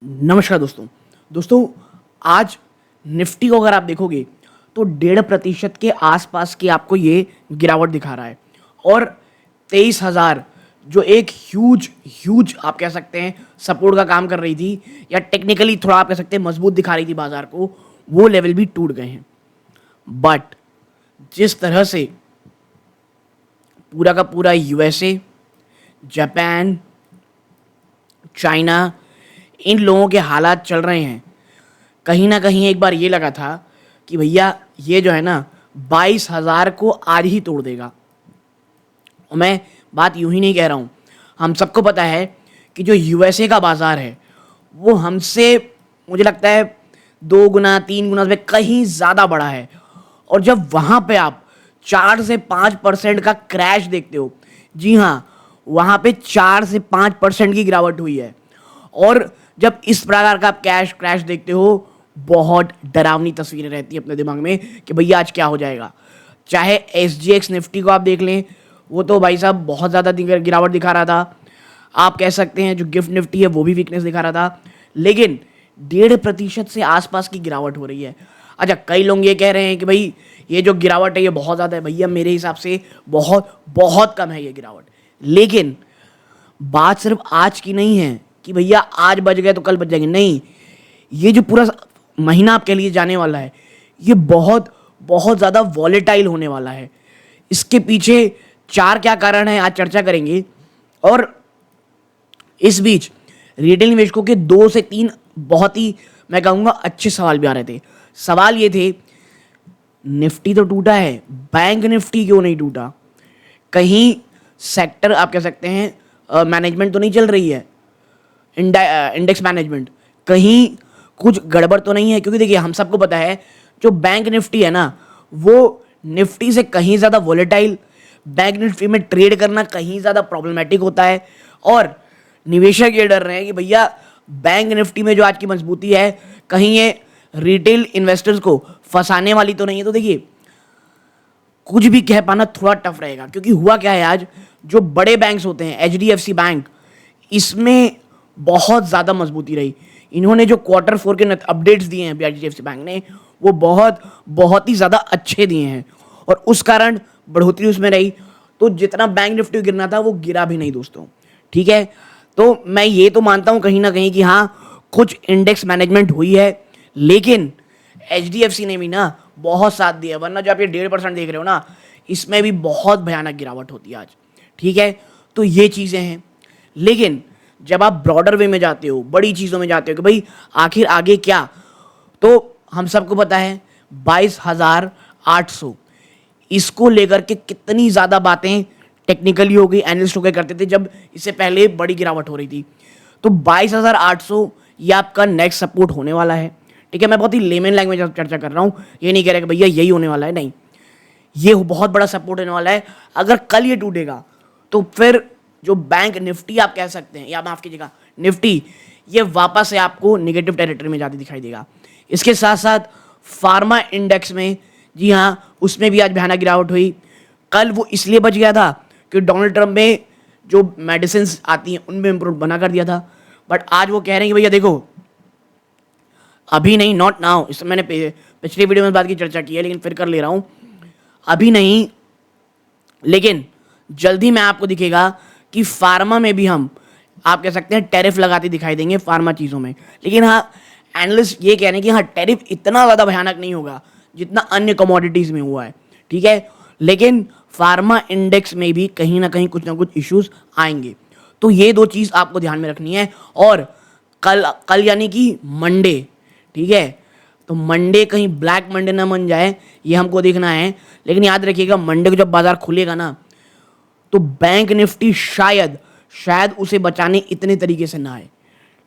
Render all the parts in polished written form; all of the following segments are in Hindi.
नमस्कार दोस्तों। दोस्तों, आज निफ्टी को अगर आप देखोगे तो 1.5% के आसपास की आपको ये गिरावट दिखा रहा है और 23,000 जो एक ह्यूज आप कह सकते हैं सपोर्ट का काम कर रही थी या टेक्निकली थोड़ा आप कह सकते हैं मजबूत दिखा रही थी बाजार को, वो लेवल भी टूट गए हैं। बट जिस तरह से पूरा का पूरा यूएसए, जापान, चाइना, इन लोगों के हालात चल रहे हैं, कहीं ना कहीं एक बार ये लगा था कि भैया ये जो है ना 22,000 को आज ही तोड़ देगा। और मैं बात यूं ही नहीं कह रहा हूँ, हम सबको पता है कि जो यूएसए का बाज़ार है वो हमसे मुझे लगता है 2 गुना 3 गुना से कहीं ज़्यादा बड़ा है। और जब वहाँ पे आप 4 से 5% का क्रैश देखते हो, जी हाँ, वहाँ पे 4 से 5% की गिरावट हुई है। और जब इस प्रकार का आप कैश क्रैश देखते हो, बहुत डरावनी तस्वीरें रहती है अपने दिमाग में कि भैया आज क्या हो जाएगा। चाहे SGX निफ्टी को आप देख लें, वो तो भाई साहब बहुत ज़्यादा गिरावट दिखा रहा था। आप कह सकते हैं जो गिफ्ट निफ्टी है वो भी वीकनेस दिखा रहा था, लेकिन 1.5% से आसपास की गिरावट हो रही है। अच्छा, कई लोग ये कह रहे हैं कि भाई ये जो गिरावट है ये बहुत ज़्यादा है। भैया मेरे हिसाब से बहुत बहुत कम है ये गिरावट। लेकिन बात सिर्फ आज की नहीं है कि भैया आज बच गए तो कल बच जाएंगे, नहीं। ये जो पूरा महीना आपके लिए जाने वाला है ये बहुत बहुत ज़्यादा वॉलेटाइल होने वाला है। इसके पीछे 4 क्या कारण है आज चर्चा करेंगे। और इस बीच रिटेल निवेशकों के 2 से 3 बहुत ही मैं कहूँगा अच्छे सवाल भी आ रहे थे। सवाल ये थे, निफ्टी तो टूटा है, बैंक निफ्टी क्यों नहीं टूटा? कहीं सेक्टर आप कह सकते हैं मैनेजमेंट तो नहीं चल रही है, इंडेक्स मैनेजमेंट, कहीं कुछ गड़बड़ तो नहीं है? क्योंकि देखिए हम सबको पता है जो बैंक निफ्टी है ना वो निफ्टी से कहीं ज़्यादा वोलेटाइल, बैंक निफ्टी में ट्रेड करना कहीं ज़्यादा प्रॉब्लमेटिक होता है। और निवेशक ये डर रहे हैं कि भैया बैंक निफ्टी में जो आज की मजबूती है कहीं ये रिटेल इन्वेस्टर्स को फंसाने वाली तो नहीं है। तो देखिए कुछ भी कह पाना थोड़ा टफ रहेगा, क्योंकि हुआ क्या है, आज जो बड़े बैंक्स होते हैं HDFC बैंक, इसमें बहुत ज़्यादा मजबूती रही। इन्होंने जो Q4 के अपडेट्स दिए हैं HDFC बैंक ने, वो बहुत ही ज़्यादा अच्छे दिए हैं और उस कारण बढ़ोतरी उसमें रही। तो जितना बैंक निफ्टी गिरना था वो गिरा भी नहीं दोस्तों, ठीक है। तो मैं ये तो मानता हूँ कहीं ना कहीं कि हाँ कुछ इंडेक्स मैनेजमेंट हुई है, लेकिन HDFC ने भी ना बहुत साथ दिया, वरना जो आप ये 1.5% देख रहे हो ना, इसमें भी बहुत भयानक गिरावट होती है आज, ठीक है। तो ये चीज़ें हैं। लेकिन जब आप ब्रॉडर वे में जाते हो, बड़ी चीज़ों में जाते हो कि भाई आखिर आगे क्या, तो हम सबको पता है 22,800, इसको लेकर के कितनी ज़्यादा बातें टेक्निकली हो गई, एनालिस्ट हो गए करते थे जब इससे पहले बड़ी गिरावट हो रही थी। तो 22,800 ये आपका नेक्स्ट सपोर्ट होने वाला है, ठीक है। मैं बहुत ही लेमन लैंग्वेज में चर्चा कर रहा हूँ, ये नहीं कह रहा कि भैया यही होने वाला है, नहीं। ये बहुत बड़ा सपोर्ट होने वाला है। अगर कल ये टूटेगा तो फिर जो बैंक निफ्टी आप कह सकते हैं, या माफ़ कीजिएगा निफ्टी, ये वापस से आपको नेगेटिव टेरिटरी में जाती दिखाई देगा। इसके साथ साथ फार्मा इंडेक्स में, जी हाँ, उसमें भी आज भयानक गिरावट हुई। कल वो इसलिए बच गया था कि डोनाल्ड ट्रंप में जो मेडिसिन आती हैं उनमें इम्प्रूव बना कर दिया था। बट आज वो कह रहे हैं कि भैया देखो अभी नहीं, नॉट नाउ। इससे मैंने पिछली वीडियो में बात की चर्चा की है, लेकिन फिर कर ले रहा हूँ, अभी नहीं, लेकिन जल्दी में आपको दिखेगा कि फार्मा में भी हम आप कह सकते हैं टैरिफ लगाते दिखाई देंगे फार्मा चीज़ों में। लेकिन हाँ, एनालिस्ट ये कह रहे हैं कि हाँ टैरिफ इतना ज़्यादा भयानक नहीं होगा जितना अन्य कमोडिटीज़ में हुआ है, ठीक है। लेकिन फार्मा इंडेक्स में भी कहीं ना कुछ इश्यूज आएंगे। तो ये 2 चीज़ आपको ध्यान में रखनी है। और कल यानी कि मंडे, ठीक है, तो मंडे कहीं ब्लैक मंडे ना बन जाए, ये हमको देखना है। लेकिन याद रखिएगा मंडे को जब बाजार खुलेगा ना, तो बैंक निफ्टी शायद उसे बचाने इतने तरीके से ना आए।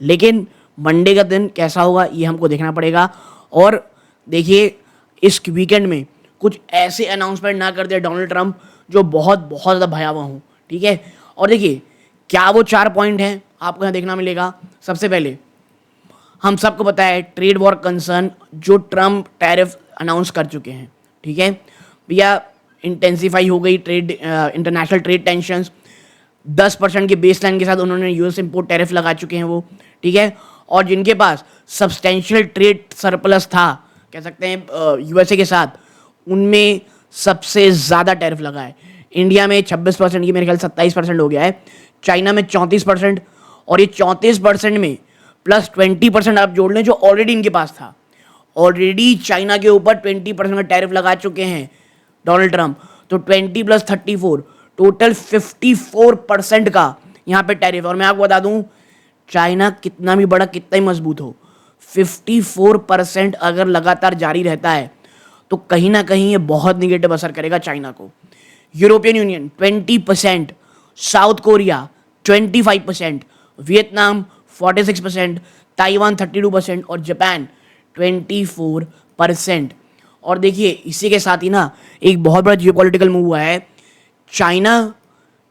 लेकिन मंडे का दिन कैसा होगा ये हमको देखना पड़ेगा। और देखिए इस वीकेंड में कुछ ऐसे अनाउंसमेंट ना कर दे डोनाल्ड ट्रंप जो बहुत बहुत ज़्यादा भयावह हों, ठीक है। और देखिए क्या वो 4 पॉइंट हैं आपको यहाँ देखना मिलेगा। सबसे पहले हम सबको पता है ट्रेड वॉर कंसर्न जो ट्रंप टैरिफ अनाउंस कर चुके हैं, ठीक है भैया। इंटेंसिफाई हो गई ट्रेड, इंटरनेशनल ट्रेड टेंशंस, 10% के बेस लाइन के साथ उन्होंने US इंपोर्ट टैरिफ लगा चुके हैं वो, ठीक है। और जिनके पास सब्सटेंशियल ट्रेड सरप्लस था, कह सकते हैं यूएसए के साथ, उनमें सबसे ज़्यादा टैरिफ लगा है। इंडिया में 26%, ये मेरे ख्याल 27% हो गया है, चाइना में 34%, और ये 34% में प्लस 20% आप जोड़ लें जो ऑलरेडी इनके पास था। ऑलरेडी चाइना के ऊपर 20% का टैरिफ लगा चुके हैं डोनाल्ड ट्रंप, तो 20 प्लस 34 टोटल 54% का यहाँ पे टैरिफ। और मैं आपको बता दूं, चाइना कितना भी बड़ा, कितना ही मजबूत हो, 54% अगर लगातार जारी रहता है तो कहीं ना कहीं ये बहुत निगेटिव असर करेगा चाइना को। European union 20%, south Korea 25%, Vietnam 46%, Taiwan 32% और जापान 24%। और देखिए इसी के साथ ही ना एक बहुत बड़ा जियोपॉलिटिकल मूव हुआ है। चाइना,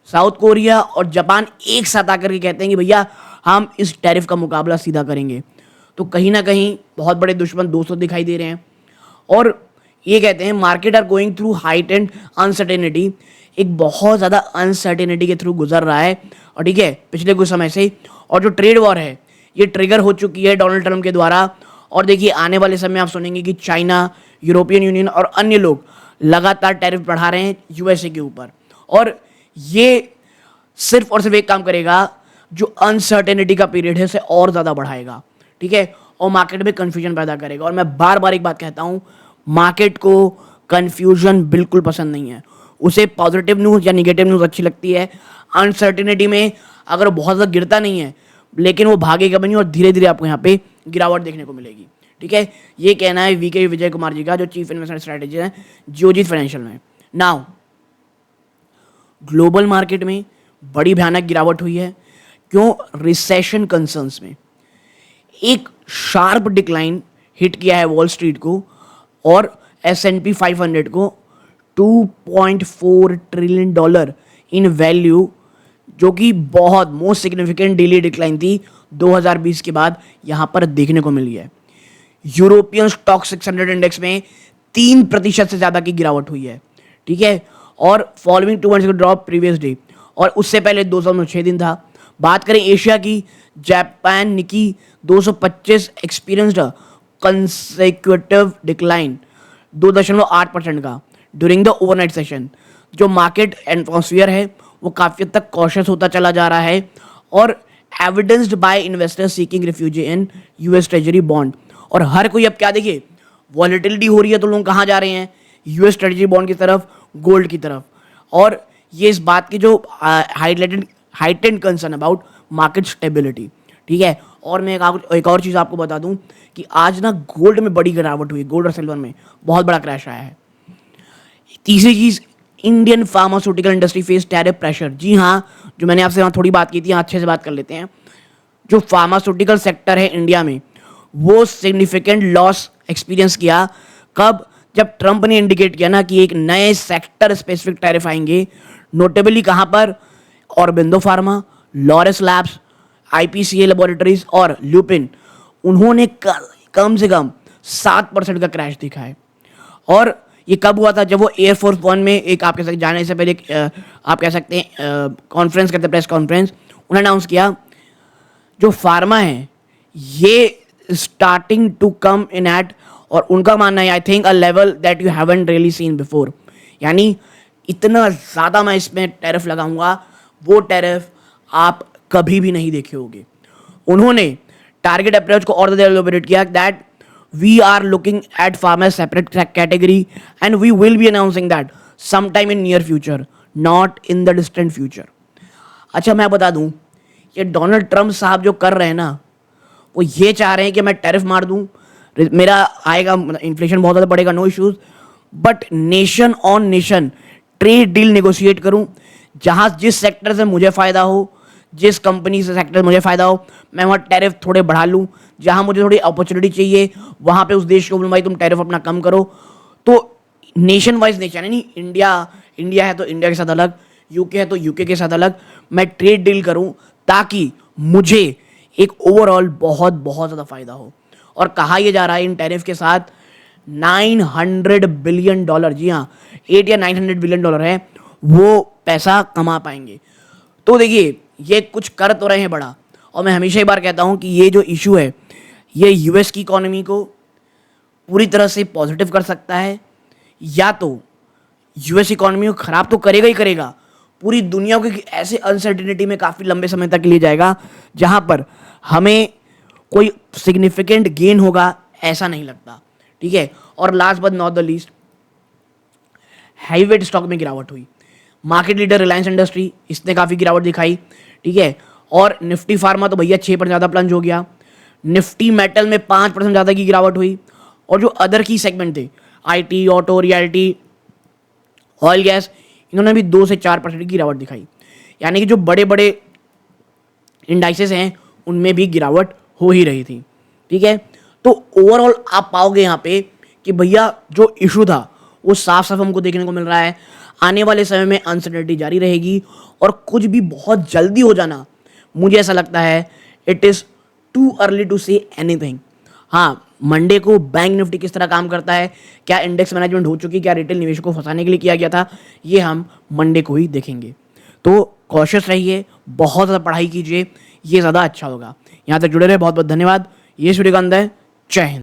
साउथ कोरिया और जापान एक साथ आकर के कहते हैं कि भैया हम इस टैरिफ का मुकाबला सीधा करेंगे। तो कहीं ना कहीं बहुत बड़े दुश्मन दोस्तों दिखाई दे रहे हैं। और ये कहते हैं market are going through height and uncertainty, एक बहुत ज़्यादा अनसर्टेनिटी के थ्रू गुजर रहा है, और ठीक है पिछले कुछ समय से। और जो ट्रेड वॉर है ये ट्रिगर हो चुकी है डोनाल्ड ट्रंप के द्वारा। और देखिए आने वाले समय आप सुनेंगे कि चाइना, यूरोपियन यूनियन और अन्य लोग लगातार टैरिफ बढ़ा रहे हैं यूएसए के ऊपर, और ये सिर्फ और सिर्फ एक काम करेगा, जो अनसर्टेनिटी का पीरियड है उसे और ज़्यादा बढ़ाएगा, ठीक है, और मार्केट में कन्फ्यूजन पैदा करेगा। और मैं बार बार एक बात कहता हूँ, मार्केट को कन्फ्यूजन बिल्कुल पसंद नहीं है, उसे पॉजिटिव न्यूज़ या निगेटिव न्यूज़ अच्छी लगती है। अनसर्टेनिटी में अगर वो बहुत ज़्यादा गिरता नहीं है लेकिन वो भागेगा भी नहीं, और धीरे धीरे आपको यहाँ पे गिरावट देखने को मिलेगी, ठीक है। ये कहना है वीके विजय कुमार जी का, जो चीफ इन्वेस्टमेंट स्ट्रेटेजी है जियोजीत फाइनेंशियल में। नाउ ग्लोबल मार्केट में बड़ी भयानक गिरावट हुई है। क्यों? रिसेशन कंसर्न्स में एक शार्प डिक्लाइन हिट किया है वॉल स्ट्रीट को और S&P 500 को। $2.4 ट्रिलियन इन वैल्यू, जो कि बहुत मोस्ट सिग्निफिकेंट डेली डिक्लाइन थी 2020 के बाद, यहां पर देखने को मिली है। यूरोपियन स्टॉक 600 इंडेक्स में 3% से ज़्यादा की गिरावट हुई है, ठीक है, और फॉलोइंग 2% ड्रॉप प्रीवियस डे, और उससे पहले 206 दिन था। बात करें एशिया की, जापान निकी 225 एक्सपीरियंस्ड कंसेक्यूटिव डिक्लाइन 2.8% का ड्यूरिंग द ओवरनाइट सेशन। जो मार्केट एटमॉस्फेयर है वो काफ़ी हद तक कॉशियस होता चला जा रहा है, और evidenced by investors seeking refugee in US treasury bond. और हर कोई अब क्या देखिए, वॉलेटिलिटी हो रही है तो लोग कहाँ जा रहे हैं, यूएस ट्रेजरी बॉन्ड की तरफ, गोल्ड की तरफ। और ये इस बात की जो heightened concern about market stability, ठीक है। और मैं एक और चीज़ आपको बता दूं कि आज ना गोल्ड में बड़ी गिरावट हुई, गोल्ड और सिल्वर में बहुत बड़ा क्रैश आया है। तीसरी चीज़, Indian pharmaceutical industry face tariff pressure. जी हाँ, जो मैंने आपसे वहाँ थोड़ी बात की थी, अच्छे से बात कर लेते हैं। जो फार्मास्यूटिकल सेक्टर है इंडिया में, वो सिग्निफिकेंट लॉस एक्सपीरियंस किया। कब? जब ट्रंप ने इंडिकेट किया ना कि एक नए सेक्टर स्पेसिफिक टैरिफ आएंगे। नोटेबली कहाँ पर? Aurobindo pharma, Laureus labs, IPCA laboratories और ल्यूपिन। उन्होंने कम से कम 7% का क्रैश दिखा है। और ये कब हुआ था? जब वो एयरफोर्स वन में एक, आप कह सकते, जाने से पहले आप कह सकते हैं कॉन्फ्रेंस करते, प्रेस कॉन्फ्रेंस, उन्होंने अनाउंस किया जो फार्मा है ये starting to come in at, और उनका मानना है I think a level that you haven't really seen before. यानी इतना ज़्यादा मैं इसमें टैरिफ लगाऊंगा, वो टैरिफ आप कभी भी नहीं देखे होंगे। उन्होंने टारगेट अप्रोच को और ज़्यादा एलोबरेट किया that we are looking at pharma separate category and we will be announcing that sometime in near future, not in the distant future. अच्छा मैं बता दूं, ये डोनाल्ड ट्रंप साहब जो कर रहे हैं ना, वो ये चाह रहे हैं कि मैं टैरिफ मार दूं, मेरा आएगा, इन्फ्लेशन बहुत ज़्यादा बढ़ेगा, no issues, but nation on nation trade deal negotiate करूं, जहां जिस सेक्टर से मुझे फ़ायदा हो, जिस कंपनी से सेक्टर मुझे फ़ायदा हो, मैं वहाँ टैरिफ थोड़े बढ़ा लूँ। जहाँ मुझे थोड़ी अपॉर्चुनिटी चाहिए वहाँ पे उस देश को बोलूँ भाई तुम टैरिफ अपना कम करो। तो नेशन वाइज नेशन है, नहीं इंडिया है तो इंडिया के साथ अलग, यूके है तो यूके के साथ अलग, मैं ट्रेड डील करूँ ताकि मुझे एक ओवरऑल बहुत बहुत ज़्यादा फ़ायदा हो। और कहा यह जा रहा है इन टैरिफ के साथ $900 बिलियन, जी हाँ, 8 या 900 बिलियन डॉलर है, वो पैसा कमा पाएंगे। तो देखिए ये कुछ कर तो रहे हैं बड़ा, और मैं हमेशा ही बार कहता हूँ कि ये जो इशू है ये यूएस की इकोनॉमी को पूरी तरह से पॉजिटिव कर सकता है, या तो यूएस इकोनॉमी को ख़राब तो करेगा ही करेगा, पूरी दुनिया को एक ऐसे अनसर्टिनिटी में काफ़ी लंबे समय तक ले जाएगा जहाँ पर हमें कोई सिग्निफिकेंट गेन होगा ऐसा नहीं लगता। ठीक है, और last but not the least, heavyweight stock में गिरावट हुई। मार्केट लीडर रिलायंस इंडस्ट्री, इसने काफ़ी गिरावट दिखाई। ठीक है, और निफ्टी फार्मा तो भैया 6% ज़्यादा प्लंज हो गया। निफ्टी मेटल में 5% ज़्यादा की गिरावट हुई। और जो अदर की सेगमेंट थे, IT, auto, realty, oil gas, इन्होंने भी 2 से 4% की गिरावट दिखाई। यानी कि जो बड़े बड़े इंडाइसेस हैं उनमें भी गिरावट हो ही रही थी। ठीक है, तो ओवरऑल आप पाओगे यहाँ पे कि भैया जो इशू था वो साफ साफ हमको देखने को मिल रहा है। आने वाले समय में अनसर्टेनिटी जारी रहेगी और कुछ भी बहुत जल्दी हो जाना, मुझे ऐसा लगता है it is too early to say anything. हाँ, मंडे को बैंक निफ्टी किस तरह काम करता है, क्या इंडेक्स मैनेजमेंट हो चुकी, क्या रिटेल निवेशकों को फंसाने के लिए किया गया था, ये हम मंडे को ही देखेंगे। तो कॉशियस रहिए, बहुत ज़्यादा पढ़ाई कीजिए, ये ज़्यादा अच्छा होगा। यहाँ तक जुड़े रहे, बहुत बहुत धन्यवाद। ये वीडियो का अंत है। जय हिंद।